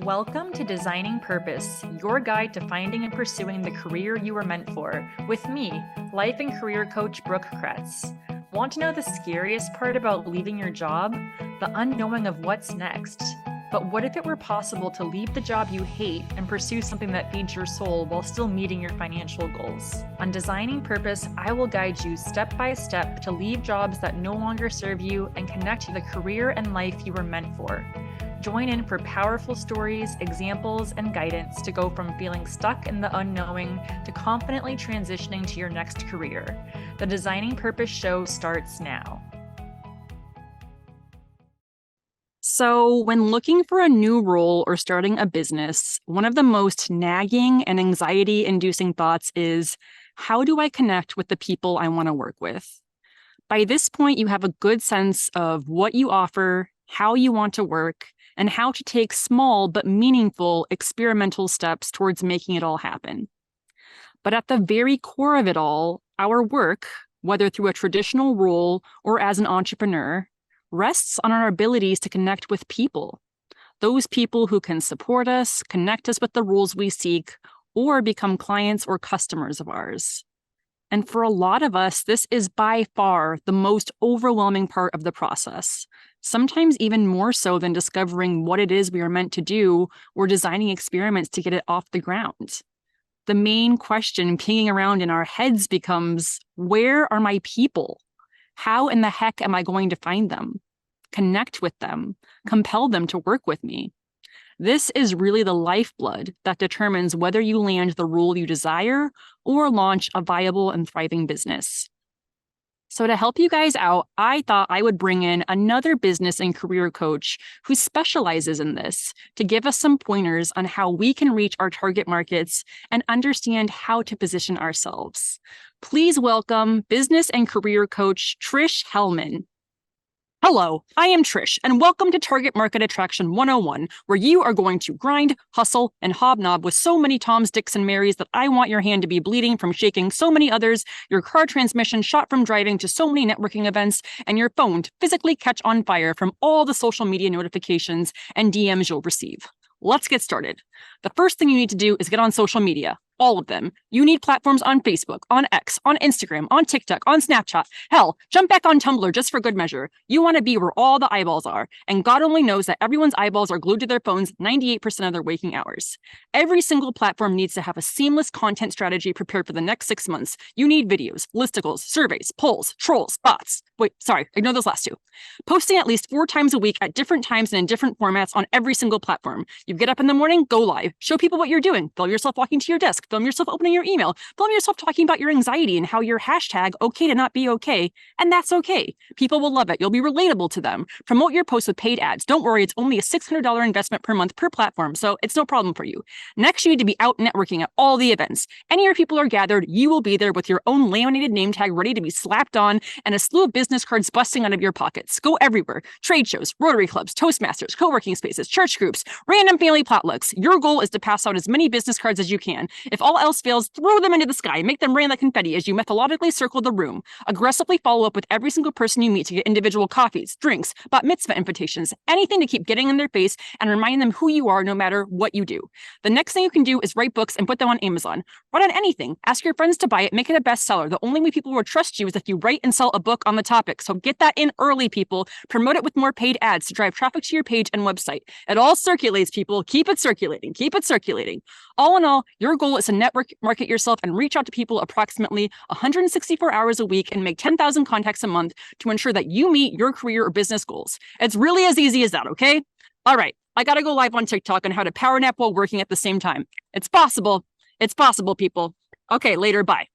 Welcome to Designing Purpose, your guide to finding and pursuing the career you were meant for, with me, life and career coach Brooke Cretz. Want to know the scariest part about leaving your job? The unknowing of what's next. But what if it were possible to leave the job you hate and pursue something that feeds your soul while still meeting your financial goals? On Designing Purpose, I will guide you step by step to leave jobs that no longer serve you and connect to the career and life you were meant for. Join in for powerful stories, examples, and guidance to go from feeling stuck in the unknowing to confidently transitioning to your next career. The Designing Purpose show starts now. So, when looking for a new role or starting a business, one of the most nagging and anxiety-inducing thoughts is, how do I connect with the people I want to work with? By this point, you have a good sense of what you offer, how you want to work, and how to take small but meaningful experimental steps towards making it all happen. But at the very core of it all, our work, whether through a traditional role or as an entrepreneur, rests on our abilities to connect with people. Those people who can support us, connect us with the roles we seek, or become clients or customers of ours. And for a lot of us, this is by far the most overwhelming part of the process, sometimes even more so than discovering what it is we are meant to do or designing experiments to get it off the ground. The main question pinging around in our heads becomes, where are my people? How in the heck am I going to find them, connect with them, compel them to work with me? This is really the lifeblood that determines whether you land the role you desire or launch a viable and thriving business. So to help you guys out, I thought I would bring in another business and career coach who specializes in this to give us some pointers on how we can reach our target markets and understand how to position ourselves. Please welcome business and career coach Trish Hellman. Hello, I am Trish, and welcome to Target Market Attraction 101, where you are going to grind, hustle, and hobnob with so many Toms, Dicks, and Marys that I want your hand to be bleeding from shaking so many others, your car transmission shot from driving to so many networking events, and your phone to physically catch on fire from all the social media notifications and DMs you'll receive. Let's get started. The first thing you need to do is get on social media. All of them. You need platforms on Facebook, on X, on Instagram, on TikTok, on Snapchat. Hell, jump back on Tumblr just for good measure. You want to be where all the eyeballs are. And God only knows that everyone's eyeballs are glued to their phones 98% of their waking hours. Every single platform needs to have a seamless content strategy prepared for the next 6 months. You need videos, listicles, surveys, polls, trolls, bots. Wait, sorry, ignore those last two. Posting at least 4 times a week at different times and in different formats on every single platform. You get up in the morning, go live. Show people what you're doing. Film yourself walking to your desk. Film yourself opening your email. Film yourself talking about your anxiety and how you're hashtag okay to not be okay. And that's okay. People will love it. You'll be relatable to them. Promote your posts with paid ads. Don't worry, it's only a $600 investment per month per platform, so it's no problem for you. Next, you need to be out networking at all the events. Any of your people are gathered, you will be there with your own laminated name tag ready to be slapped on and a slew of business cards busting out of your pockets. Go everywhere. Trade shows, Rotary clubs, Toastmasters, co-working spaces, church groups, random family potlucks. Your goal is to pass out as many business cards as you can. If all else fails, throw them into the sky, make them rain like confetti as you methodically circle the room. Aggressively follow up with every single person you meet to get individual coffees, drinks, bat mitzvah invitations, anything to keep getting in their face and remind them who you are no matter what you do. The next thing you can do is write books and put them on Amazon. Write on anything. Ask your friends to buy it, make it a bestseller. The only way people will trust you is if you write and sell a book on the topic. So get that in early, people. Promote it with more paid ads to drive traffic to your page and website. It all circulates, people. Keep it circulating. Keep it circulating. All in all, your goal is to network, market yourself, and reach out to people approximately 164 hours a week and make 10,000 contacts a month to ensure that you meet your career or business goals. It's really as easy as that, okay? All right, I gotta go live on TikTok on how to power nap while working at the same time. It's possible. It's possible, people. Okay, later, bye.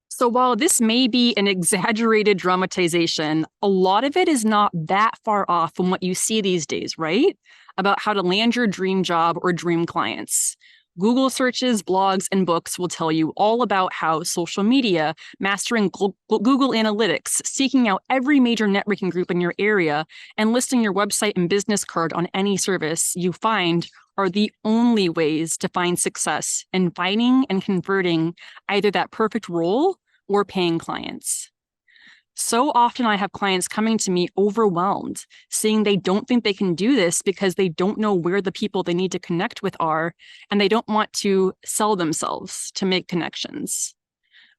So while this may be an exaggerated dramatization, a lot of it is not that far off from what you see these days, right? About how to land your dream job or dream clients. Google searches, blogs, and books will tell you all about how social media, mastering Google Analytics, seeking out every major networking group in your area, and listing your website and business card on any service you find are the only ways to find success in finding and converting either that perfect role or paying clients. So often I have clients coming to me overwhelmed, saying they don't think they can do this because they don't know where the people they need to connect with are, and they don't want to sell themselves to make connections.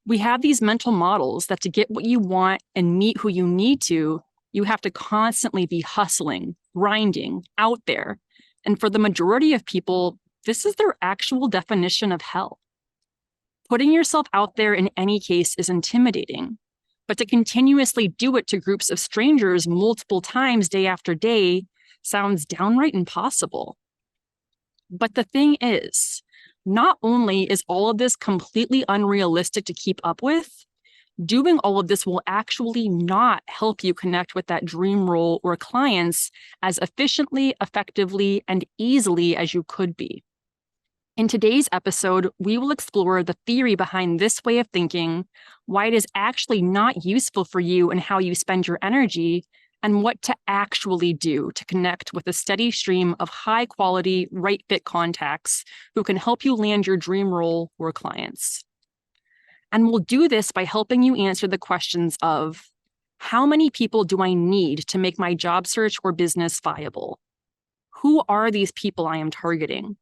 We have these mental models that to get what you want and meet who you need to, you have to constantly be hustling, grinding, out there. And for the majority of people, this is their actual definition of hell. Putting yourself out there in any case is intimidating, but to continuously do it to groups of strangers multiple times day after day sounds downright impossible. But the thing is, not only is all of this completely unrealistic to keep up with, doing all of this will actually not help you connect with that dream role or clients as efficiently, effectively, and easily as you could be. In today's episode, we will explore the theory behind this way of thinking, why it is actually not useful for you and how you spend your energy, and what to actually do to connect with a steady stream of high-quality, right-fit contacts who can help you land your dream role or clients. And we'll do this by helping you answer the questions of, how many people do I need to make my job search or business viable? Who are these people I am targeting?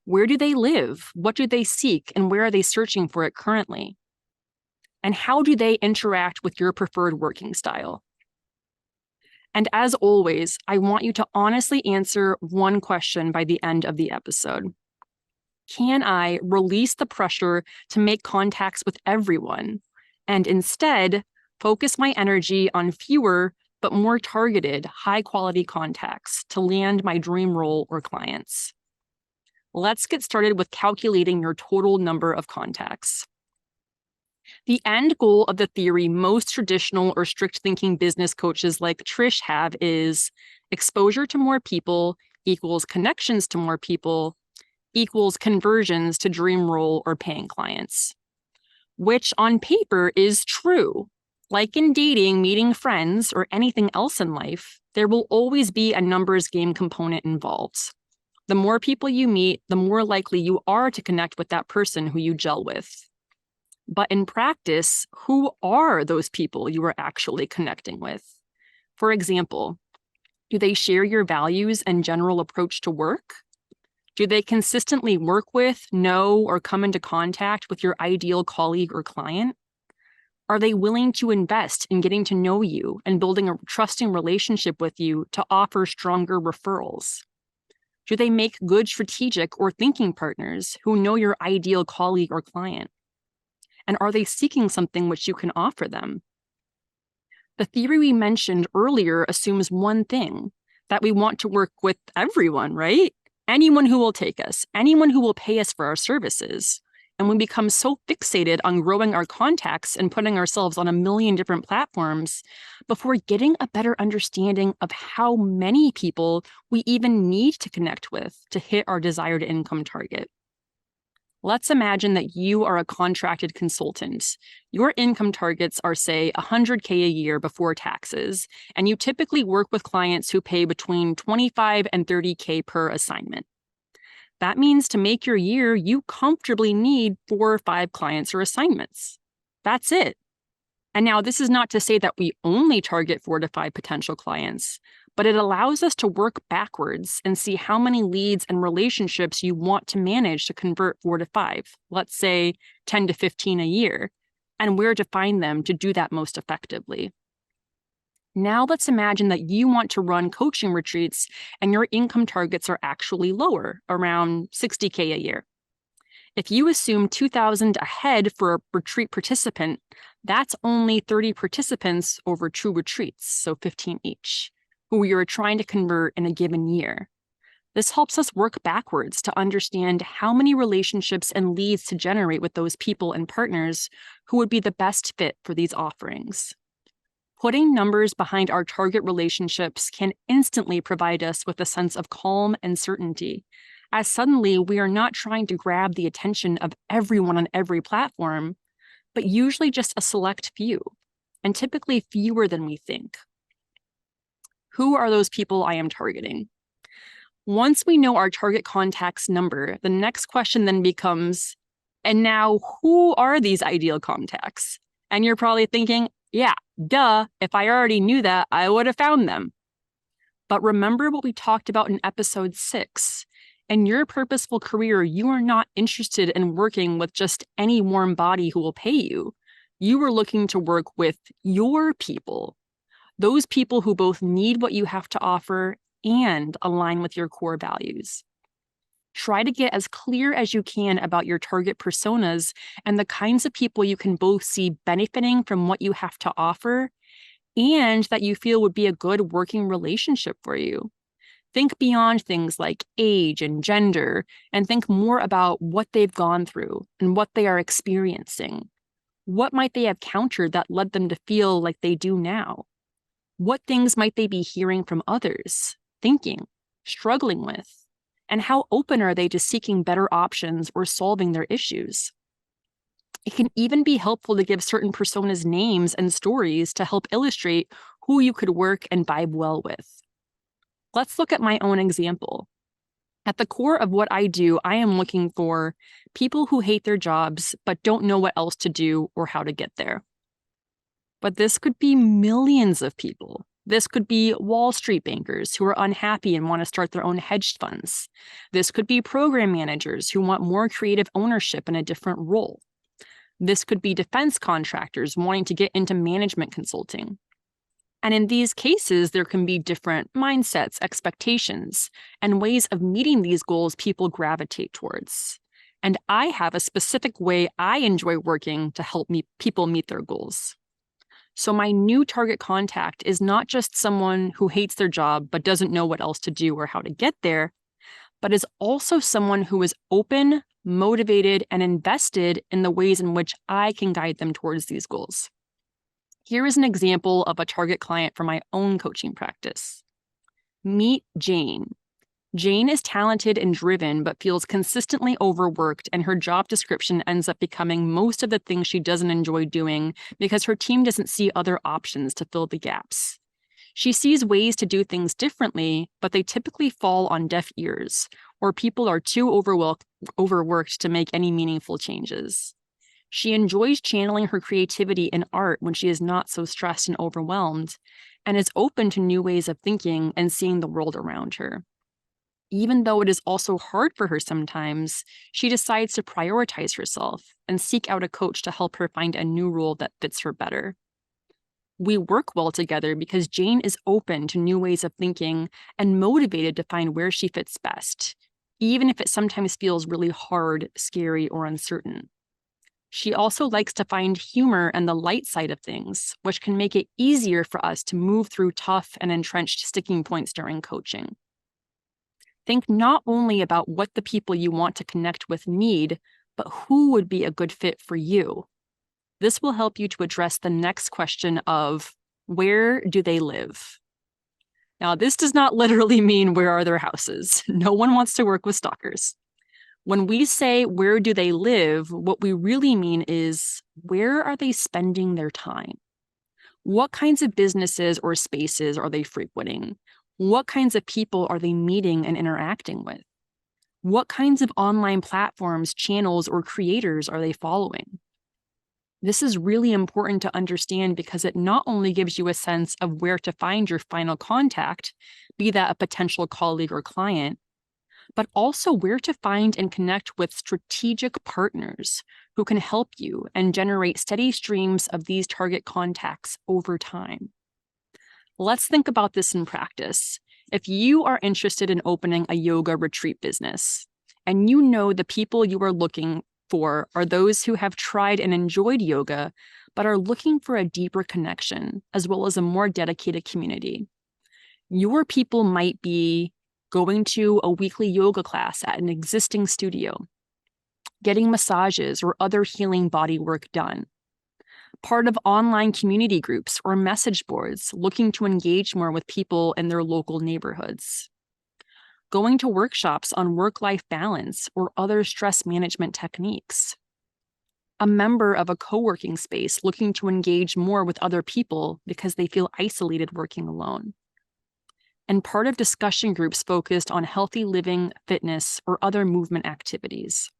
Where do they live? What do they seek? And where are they searching for it currently? And how do they interact with your preferred working style? And as always, I want you to honestly answer one question by the end of the episode. Can I release the pressure to make contacts with everyone and instead focus my energy on fewer but more targeted, high-quality contacts to land my dream role or clients? Let's get started with calculating your total number of contacts. The end goal of the theory most traditional or strict thinking business coaches like Trish have is exposure to more people equals connections to more people equals conversions to dream role or paying clients, which on paper is true. Like in dating, meeting friends, or anything else in life, there will always be a numbers game component involved. The more people you meet, the more likely you are to connect with that person who you gel with. But in practice, who are those people you are actually connecting with? For example, do they share your values and general approach to work? Do they consistently work with, know, or come into contact with your ideal colleague or client? Are they willing to invest in getting to know you and building a trusting relationship with you to offer stronger referrals? Do they make good strategic or thinking partners who know your ideal colleague or client? And are they seeking something which you can offer them? The theory we mentioned earlier assumes one thing, that we want to work with everyone, right? Anyone who will take us, anyone who will pay us for our services. And we become so fixated on growing our contacts and putting ourselves on a million different platforms before getting a better understanding of how many people we even need to connect with to hit our desired income target. Let's imagine that you are a contracted consultant. Your income targets are, say, $100K a year before taxes, and you typically work with clients who pay between $25 and $30K per assignment. That means to make your year, you comfortably need 4 or 5 clients or assignments. That's it. And now this is not to say that we only target 4 to 5 potential clients, but it allows us to work backwards and see how many leads and relationships you want to manage to convert 4 to 5, let's say 10 to 15 a year, and where to find them to do that most effectively. Now let's imagine that you want to run coaching retreats and your income targets are actually lower, around 60K a year. If you assume 2,000 a head for a retreat participant, that's only 30 participants over 2 retreats, so 15 each, who you're trying to convert in a given year. This helps us work backwards to understand how many relationships and leads to generate with those people and partners who would be the best fit for these offerings. Putting numbers behind our target relationships can instantly provide us with a sense of calm and certainty, as suddenly we are not trying to grab the attention of everyone on every platform, but usually just a select few, and typically fewer than we think. Who are those people I am targeting? Once we know our target contacts number, the next question then becomes, and now who are these ideal contacts? And you're probably thinking, Yeah, duh. If I already knew that, I would have found them. But remember what we talked about in episode 6. In your purposeful career, you are not interested in working with just any warm body who will pay you. You are looking to work with your people, those people who both need what you have to offer and align with your core values. Try to get as clear as you can about your target personas and the kinds of people you can both see benefiting from what you have to offer and that you feel would be a good working relationship for you. Think beyond things like age and gender and think more about what they've gone through and what they are experiencing. What might they have countered that led them to feel like they do now? What things might they be hearing from others, thinking, struggling with? And how open are they to seeking better options or solving their issues? It can even be helpful to give certain personas names and stories to help illustrate who you could work and vibe well with. Let's look at my own example. At the core of what I do, I am looking for people who hate their jobs but don't know what else to do or how to get there. But this could be millions of people. This could be Wall Street bankers who are unhappy and want to start their own hedge funds. This could be program managers who want more creative ownership in a different role. This could be defense contractors wanting to get into management consulting. And in these cases, there can be different mindsets, expectations, and ways of meeting these goals people gravitate towards. And I have a specific way I enjoy working to help people meet their goals. So my new target contact is not just someone who hates their job but doesn't know what else to do or how to get there, but is also someone who is open, motivated, and invested in the ways in which I can guide them towards these goals. Here is an example of a target client from my own coaching practice. Meet Jane. Jane is talented and driven, but feels consistently overworked, and her job description ends up becoming most of the things she doesn't enjoy doing because her team doesn't see other options to fill the gaps. She sees ways to do things differently, but they typically fall on deaf ears, or people are too overworked to make any meaningful changes. She enjoys channeling her creativity in art when she is not so stressed and overwhelmed, and is open to new ways of thinking and seeing the world around her. Even though it is also hard for her sometimes, she decides to prioritize herself and seek out a coach to help her find a new role that fits her better. We work well together because Jane is open to new ways of thinking and motivated to find where she fits best, even if it sometimes feels really hard, scary, or uncertain. She also likes to find humor and the light side of things, which can make it easier for us to move through tough and entrenched sticking points during coaching. Think not only about what the people you want to connect with need, but who would be a good fit for you. This will help you to address the next question of where do they live? Now, this does not literally mean where are their houses. No one wants to work with stalkers. When we say where do they live, what we really mean is where are they spending their time? What kinds of businesses or spaces are they frequenting? What kinds of people are they meeting and interacting with? What kinds of online platforms, channels, or creators are they following? This is really important to understand because it not only gives you a sense of where to find your final contact, be that a potential colleague or client, but also where to find and connect with strategic partners who can help you and generate steady streams of these target contacts over time. Let's think about this in practice. If you are interested in opening a yoga retreat business, and you know the people you are looking for are those who have tried and enjoyed yoga, but are looking for a deeper connection, as well as a more dedicated community. Your people might be going to a weekly yoga class at an existing studio, getting massages or other healing body work done, part of online community groups or message boards looking to engage more with people in their local neighborhoods, going to workshops on work-life balance or other stress management techniques, a member of a co-working space looking to engage more with other people because they feel isolated working alone, and part of discussion groups focused on healthy living, fitness, or other movement activities.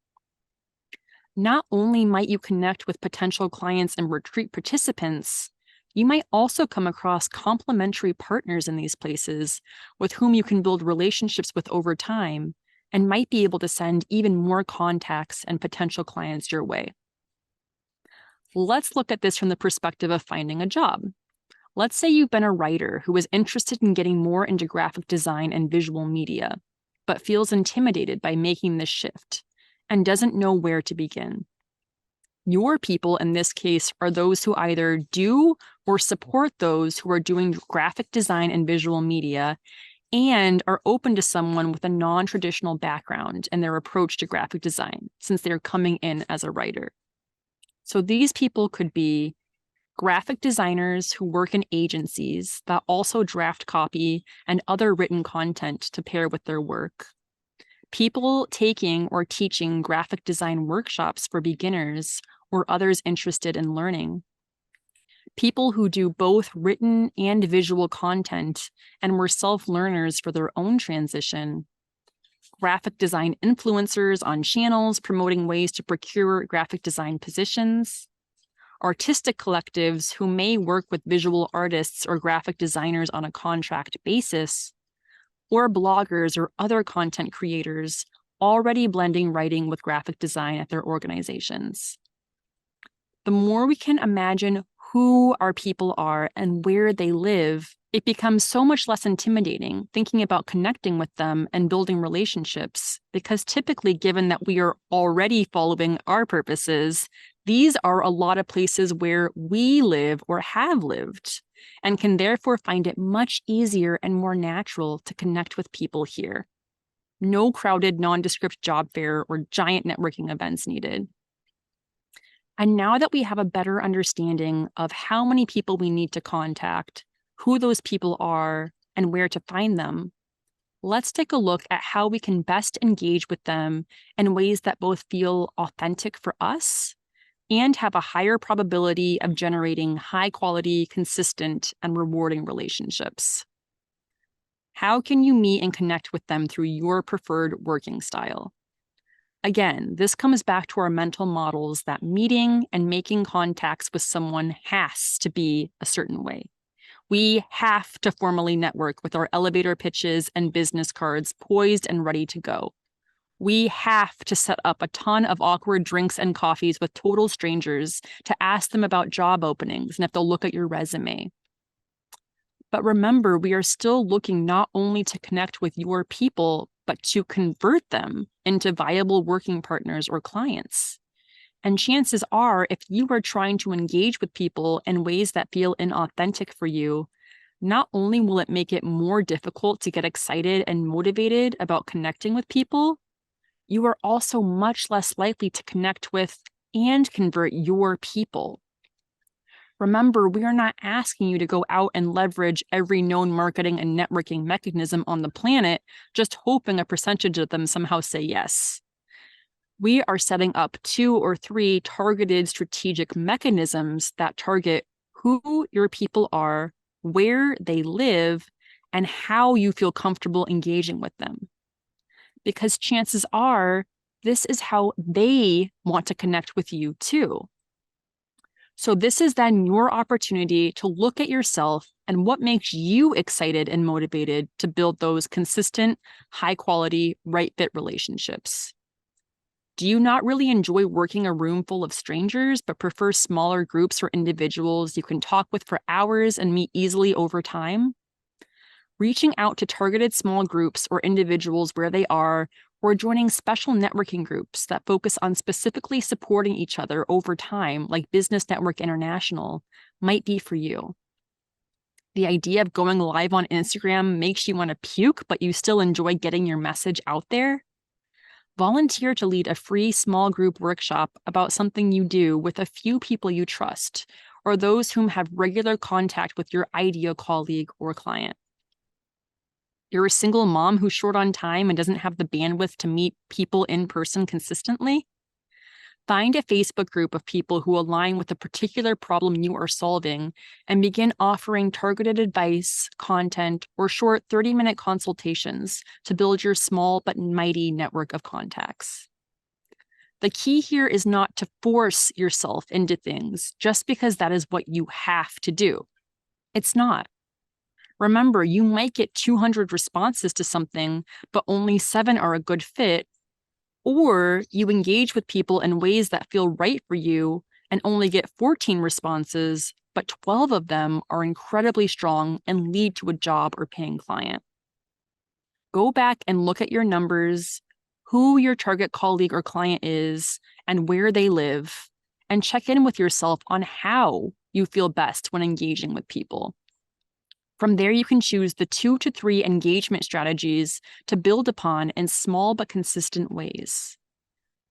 Not only might you connect with potential clients and retreat participants, You might also come across complementary partners in these places with whom you can build relationships with over time and might be able to send even more contacts and potential clients your way. Let's look at this from the perspective of finding a job. Let's say you've been a writer who is interested in getting more into graphic design and visual media, but feels intimidated by making this shift and doesn't know where to begin. Your people in this case are those who either do or support those who are doing graphic design and visual media and are open to someone with a non-traditional background in their approach to graphic design since they're coming in as a writer. So these people could be graphic designers who work in agencies that also draft copy and other written content to pair with their work. People taking or teaching graphic design workshops for beginners or others interested in learning. People who do both written and visual content and were self-learners for their own transition. Graphic design influencers on channels promoting ways to procure graphic design positions. Artistic collectives who may work with visual artists or graphic designers on a contract basis. Or bloggers or other content creators already blending writing with graphic design at their organizations. The more we can imagine who our people are and where they live, it becomes so much less intimidating thinking about connecting with them and building relationships, because typically, given that we are already following our purposes, these are a lot of places where we live or have lived, and can therefore find it much easier and more natural to connect with people here. No crowded, nondescript job fair or giant networking events needed. And now that we have a better understanding of how many people we need to contact, who those people are, and where to find them, let's take a look at how we can best engage with them in ways that both feel authentic for us and have a higher probability of generating high quality, consistent, and rewarding relationships. How can you meet and connect with them through your preferred working style? Again, this comes back to our mental models that meeting and making contacts with someone has to be a certain way. We have to formally network with our elevator pitches and business cards poised and ready to go. We have to set up a ton of awkward drinks and coffees with total strangers to ask them about job openings and if they'll look at your resume. But remember, we are still looking not only to connect with your people, but to convert them into viable working partners or clients. And chances are, if you are trying to engage with people in ways that feel inauthentic for you, not only will it make it more difficult to get excited and motivated about connecting with people, you are also much less likely to connect with and convert your people. Remember, we are not asking you to go out and leverage every known marketing and networking mechanism on the planet, just hoping a percentage of them somehow say yes. We are setting up 2 or 3 targeted strategic mechanisms that target who your people are, where they live, and how you feel comfortable engaging with them. Because chances are, this is how they want to connect with you too. So this is then your opportunity to look at yourself and what makes you excited and motivated to build those consistent, high-quality, right-fit relationships. Do you not really enjoy working a room full of strangers, but prefer smaller groups or individuals you can talk with for hours and meet easily over time? Reaching out to targeted small groups or individuals where they are, or joining special networking groups that focus on specifically supporting each other over time, like Business Network International, might be for you. The idea of going live on Instagram makes you want to puke, but you still enjoy getting your message out there? Volunteer to lead a free small group workshop about something you do with a few people you trust, or those whom have regular contact with your ideal colleague or client. You're a single mom who's short on time and doesn't have the bandwidth to meet people in person consistently? Find a Facebook group of people who align with the particular problem you are solving and begin offering targeted advice, content, or short 30-minute consultations to build your small but mighty network of contacts. The key here is not to force yourself into things just because that is what you have to do. It's not. Remember, you might get 200 responses to something, but only 7 are a good fit, or you engage with people in ways that feel right for you and only get 14 responses, but 12 of them are incredibly strong and lead to a job or paying client. Go back and look at your numbers, who your target colleague or client is, and where they live, and check in with yourself on how you feel best when engaging with people. From there, you can choose the 2 to 3 engagement strategies to build upon in small but consistent ways.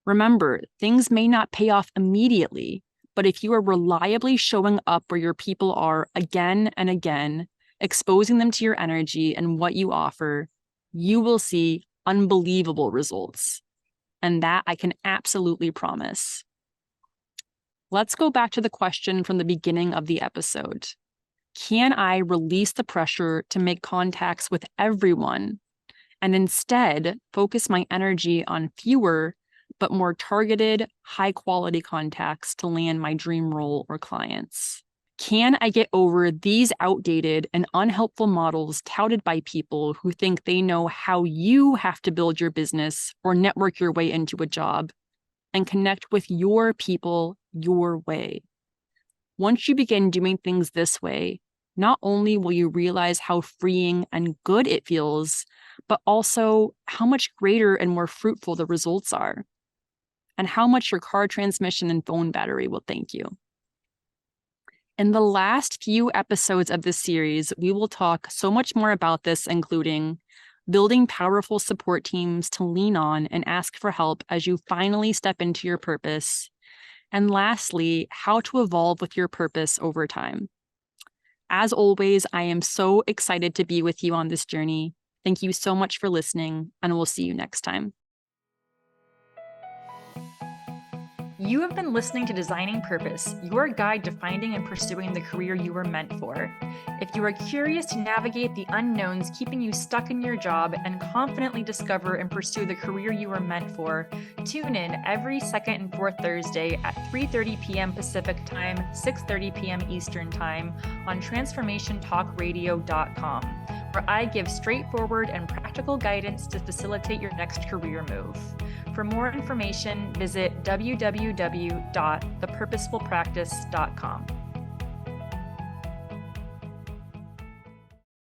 Remember, things may not pay off immediately, but if you are reliably showing up where your people are again and again, exposing them to your energy and what you offer, you will see unbelievable results. And that I can absolutely promise. Let's go back to the question from the beginning of the episode. Can I release the pressure to make contacts with everyone and instead focus my energy on fewer but more targeted, high-quality contacts to land my dream role or clients? Can I get over these outdated and unhelpful models touted by people who think they know how you have to build your business or network your way into a job and connect with your people your way? Once you begin doing things this way, not only will you realize how freeing and good it feels, but also how much greater and more fruitful the results are, and how much your car transmission and phone battery will thank you. In the last few episodes of this series, we will talk so much more about this, including building powerful support teams to lean on and ask for help as you finally step into your purpose, and lastly, how to evolve with your purpose over time. As always, I am so excited to be with you on this journey. Thank you so much for listening, and we'll see you next time. You have been listening to Designing Purpose, your guide to finding and pursuing the career you were meant for. If you are curious to navigate the unknowns keeping you stuck in your job and confidently discover and pursue the career you were meant for, tune in every second and fourth Thursday at 3:30 p.m. Pacific Time, 6:30 p.m. Eastern Time on transformationtalkradio.com, where I give straightforward and practical guidance to facilitate your next career move. For more information, visit www.thepurposefulpractice.com.